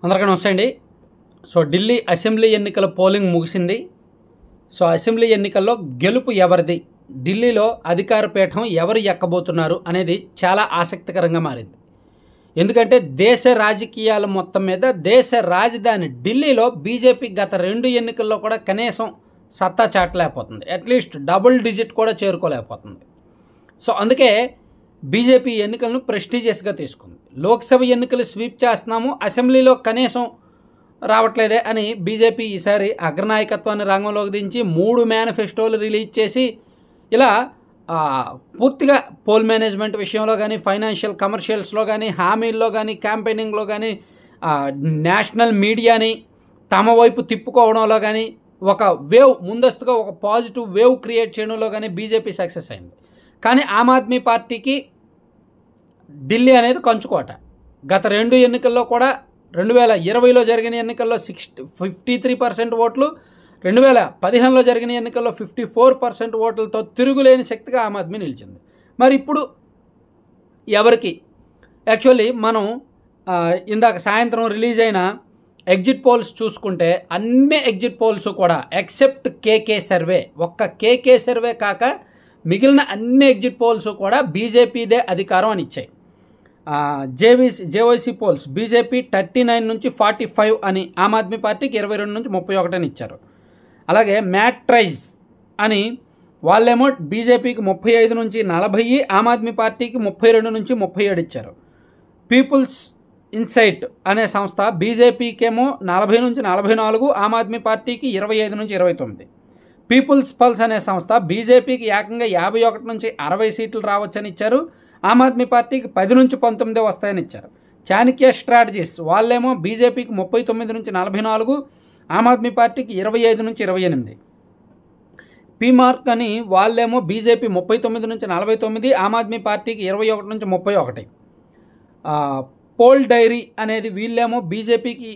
అందరికీ నమస్తే అండి. సో ఢిల్లీ అసెంబ్లీ ఎన్నికల పోలింగ్ ముగిసింది. సో అసెంబ్లీ ఎన్నికల్లో గెలుపు ఎవరిది, ఢిల్లీలో అధికార పీఠం ఎవరు ఎక్కబోతున్నారు అనేది చాలా ఆసక్తికరంగా మారింది. ఎందుకంటే దేశ రాజకీయాల మొత్తం మీద దేశ రాజధాని ఢిల్లీలో బీజేపీ గత 2 ఎన్నికల్లో కూడా కనీసం సత్తా చాటలేకపోతుంది, అట్లీస్ట్ డబుల్ డిజిట్ కూడా చేరుకోలేకపోతుంది. సో అందుకే బీజేపీ ఎన్నికలను ప్రెస్టీజియస్గా తీసుకుంది. లోక్సభ ఎన్నికలు స్వీప్ చేస్తున్నాము, అసెంబ్లీలో కనీసం రావట్లేదే అని బీజేపీ ఈసారి అగ్రనాయకత్వాన్ని రంగంలోకి దించి 3 మేనిఫెస్టోలు రిలీజ్ చేసి ఇలా పూర్తిగా పోల్ మేనేజ్మెంట్ విషయంలో కానీ, ఫైనాన్షియల్ కమర్షియల్స్లో కానీ, హామీల్లో కానీ, క్యాంపెయినింగ్లో కానీ, నేషనల్ మీడియాని తమ వైపు తిప్పుకోవడంలో కానీ, ఒక వేవ్ ముందస్తుగా ఒక పాజిటివ్ వేవ్ క్రియేట్ చేయడంలో కానీ బీజేపీ సక్సెస్ అయింది. కానీ ఆమ్ ఆద్మీ పార్టీకి ఢిల్లీ అనేది కంచుకోట. గత 2 ఎన్నికల్లో కూడా 2020లో జరిగిన ఎన్నికల్లో 53% ఓట్లు, 2015లో జరిగిన ఎన్నికల్లో 54% ఓట్లతో తిరుగులేని శక్తిగా ఆమ్ ఆద్మీ నిలిచింది. మరి ఇప్పుడు ఎవరికి యాక్చువల్లీ మనం ఇందాక సాయంత్రం రిలీజ్ అయిన ఎగ్జిట్ పోల్స్ చూసుకుంటే అన్ని ఎగ్జిట్ పోల్స్ కూడా ఎక్సెప్ట్ కేకే సర్వే, ఒక్క కేకే సర్వే కాక మిగిలిన అన్ని ఎగ్జిట్ పోల్స్ కూడా బీజేపీదే అధికారం అని ఇచ్చాయి. జేవైసీ పోల్స్ బీజేపీ 39 నుంచి 45 అని, ఆమ్ ఆద్మీ పార్టీకి 22 నుంచి 31 అని ఇచ్చారు. అలాగే మ్యాట్రైజ్ అని వాళ్ళేమో బీజేపీకి 35 నుంచి 40, ఆమ్ ఆద్మీ పార్టీకి 32 నుంచి 37 ఇచ్చారు. పీపుల్స్ ఇన్సైట్ అనే సంస్థ బీజేపీకేమో 40 నుంచి 44, ఆమ్ ఆద్మీ పార్టీకి 25 నుంచి 29. పీపుల్స్ పల్స్ అనే సంస్థ బీజేపీకి ఏకంగా 51 నుంచి 60 సీట్లు రావచ్చని ఇచ్చారు, ఆమ్ ఆద్మీ పార్టీకి 10 నుంచి 19 వస్తాయని ఇచ్చారు. చాణక్య స్ట్రాటజీస్ వాళ్ళేమో బీజేపీకి 39 నుంచి 44, ఆమ్ ఆద్మీ పార్టీకి 25 నుంచి 28. పీమార్క్ అని వాళ్ళేమో బీజేపీ 39 నుంచి 49, ఆమ్ ఆద్మీ పార్టీకి 21 నుంచి 31. పోల్ డైరీ అనేది వీళ్ళేమో బీజేపీకి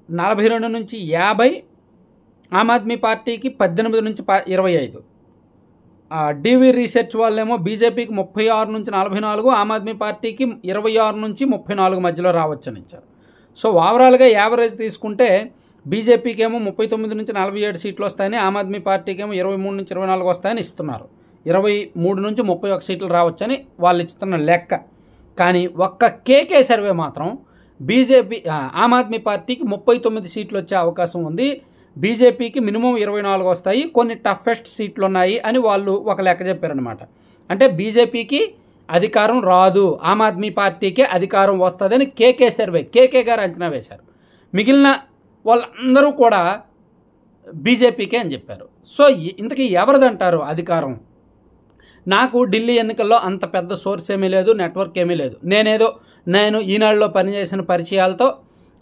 42 నుంచి 50, ఆమ్ ఆద్మీ పార్టీకి 18 నుంచి 25. డీవీ రీసెర్చ్ వాళ్ళేమో బీజేపీకి 36 నుంచి 44, ఆమ్ ఆద్మీ పార్టీకి 26 నుంచి 34 మధ్యలో రావచ్చని ఇచ్చారు. సో ఓవరాల్గా యావరేజ్ తీసుకుంటే బీజేపీకి ఏమో 39 నుంచి 47 సీట్లు వస్తాయని, ఆమ్ ఆద్మీ పార్టీకి ఏమో 23 నుంచి 24 వస్తాయని ఇస్తున్నారు. 23 నుంచి 31 సీట్లు రావచ్చని వాళ్ళు ఇస్తున్న లెక్క. కానీ ఒక్క కేకే సర్వే మాత్రం ఆమ్ ఆద్మీ పార్టీకి 39 సీట్లు వచ్చే అవకాశం ఉంది, బీజేపీకి మినిమం 24 వస్తాయి, కొన్ని టఫెస్ట్ సీట్లు ఉన్నాయి అని వాళ్ళు ఒక లెక్క చెప్పారనమాట. అంటే బీజేపీకి అధికారం రాదు, ఆమ్ ఆద్మీ పార్టీకే అధికారం వస్తుందని కేకే సర్వే కేకే గారు అంచనా వేశారు. మిగిలిన వాళ్ళందరూ కూడా బీజేపీకే అని చెప్పారు. సో ఇంతకీ ఎవరిదంటారు అధికారం? నాకు ఢిల్లీ ఎన్నికల్లో అంత పెద్ద సోర్స్ ఏమీ లేదు, నెట్వర్క్ ఏమీ లేదు. నేను ఈనాడులో పనిచేసిన పరిచయాలతో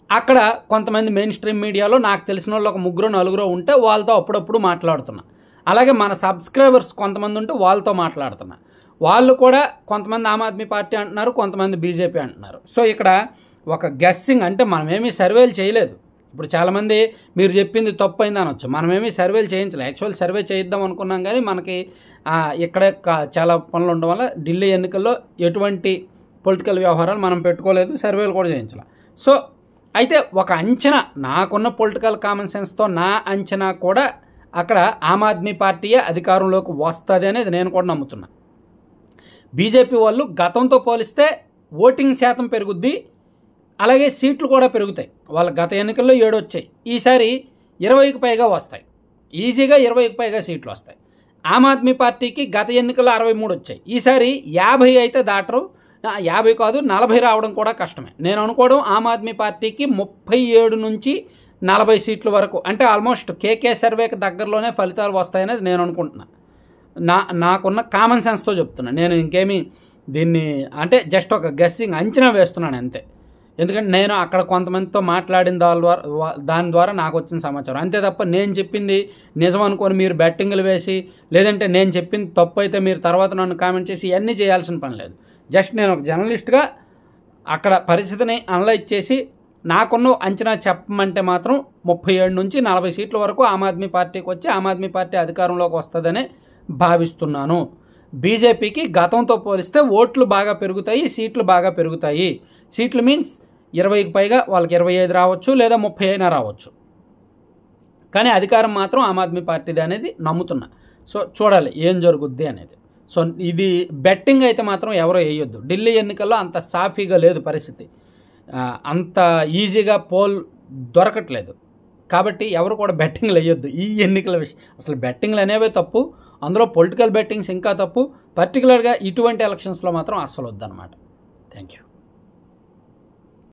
అక్కడ కొంతమంది మెయిన్ స్ట్రీమ్ మీడియాలో నాకు తెలిసిన వాళ్ళు ఒక 3-4 ఉంటే వాళ్ళతో అప్పుడప్పుడు మాట్లాడుతున్నా. అలాగే మన సబ్స్క్రైబర్స్ కొంతమంది ఉంటే వాళ్ళతో మాట్లాడుతున్నా. వాళ్ళు కూడా కొంతమంది ఆమ్ ఆద్మీ పార్టీ అంటున్నారు, కొంతమంది బీజేపీ అంటున్నారు. సో ఇక్కడ ఒక గెస్సింగ్, అంటే మనమేమీ సర్వేలు చేయలేదు. ఇప్పుడు చాలామంది మీరు చెప్పింది తప్పు అయింది అనొచ్చు, మనమేమీ సర్వేలు చేయించలేదు. యాక్చువల్ సర్వే చేయిద్దాం అనుకున్నాం కానీ మనకి ఇక్కడే చాలా పనులు ఉండడం వల్ల ఢిల్లీ ఎన్నికల్లో ఎటువంటి పొలిటికల్ వ్యవహారాలు మనం పెట్టుకోలేదు, సర్వేలు కూడా చేయించలేదు. సో అయితే ఒక అంచనా, నాకున్న పొలిటికల్ కామన్ సెన్స్తో నా అంచనా కూడా అక్కడ ఆమ్ ఆద్మీ పార్టీయే అధికారంలోకి వస్తుంది అనేది నేను కూడా నమ్ముతున్నా. బీజేపీ వాళ్ళు గతంతో పోలిస్తే ఓటింగ్ శాతం పెరుగుద్ది, అలాగే సీట్లు కూడా పెరుగుతాయి. వాళ్ళ గత ఎన్నికల్లో 7 వచ్చాయి, ఈసారి 20కి పైగా వస్తాయి, ఈజీగా 20కి పైగా సీట్లు వస్తాయి. ఆమ్ ఆద్మీ పార్టీకి గత ఎన్నికల్లో 63 వచ్చాయి, ఈసారి 50 అయితే దాటరు, 50 కాదు 40 రావడం కూడా కష్టమే. నేను అనుకోవడం ఆమ్ ఆద్మీ పార్టీకి 37 నుంచి 40 సీట్ల వరకు, అంటే ఆల్మోస్ట్ కేకే సర్వేకి దగ్గరలోనే ఫలితాలు వస్తాయనేది నేను అనుకుంటున్నా. నాకున్న కామన్ సెన్స్తో చెప్తున్నా, నేను ఇంకేమీ దీన్ని అంటే జస్ట్ ఒక గెస్సింగ్ అంచనా వేస్తున్నాను అంతే. ఎందుకంటే నేను అక్కడ కొంతమందితో మాట్లాడిన దాని ద్వారా నాకు వచ్చిన సమాచారం అంతే తప్ప నేను చెప్పింది నిజం అనుకొని మీరు బెట్టింగ్లు వేసి, లేదంటే నేను చెప్పింది తప్పు అయితే మీరు తర్వాత నన్ను కామెంట్ చేసి ఇవన్నీ చేయాల్సిన పని లేదు. జస్ట్ నేను ఒక జర్నలిస్ట్గా అక్కడ పరిస్థితిని అనలైజ్ చేసి నాకున్న అంచనా చెప్పమంటే మాత్రం 37 నుంచి 40 సీట్ల వరకు ఆమ్ ఆద్మీ పార్టీకి వచ్చి ఆమ్ ఆద్మీ పార్టీ అధికారంలోకి వస్తుందనే భావిస్తున్నాను. బీజేపీకి గతంతో పోలిస్తే ఓట్లు బాగా పెరుగుతాయి, సీట్లు బాగా పెరుగుతాయి. సీట్లు మీన్స్ 20కి పైగా వాళ్ళకి 25 రావచ్చు, లేదా 30 అయినా రావచ్చు. కానీ అధికారం మాత్రం ఆమ్ ఆద్మీ పార్టీది అనేది నమ్ముతున్నా. సో చూడాలి ఏం జరుగుద్ది అనేది. సో ఇది బెట్టింగ్ అయితే మాత్రం ఎవరో వేయొద్దు. ఢిల్లీ ఎన్నికల్లో అంత సాఫీగా లేదు పరిస్థితి, అంత ఈజీగా పోల్ దొరకట్లేదు. కాబట్టి ఎవరు కూడా బెట్టింగ్లు వేయొద్దు ఈ ఎన్నికల విషయం. అసలు బెట్టింగ్లు అనేవే తప్పు, అందులో పొలిటికల్ బెట్టింగ్స్ ఇంకా తప్పు. పర్టికులర్గా ఇటువంటి ఎలక్షన్స్లో మాత్రం అస్సలు వద్దన్నమాట. Thank you.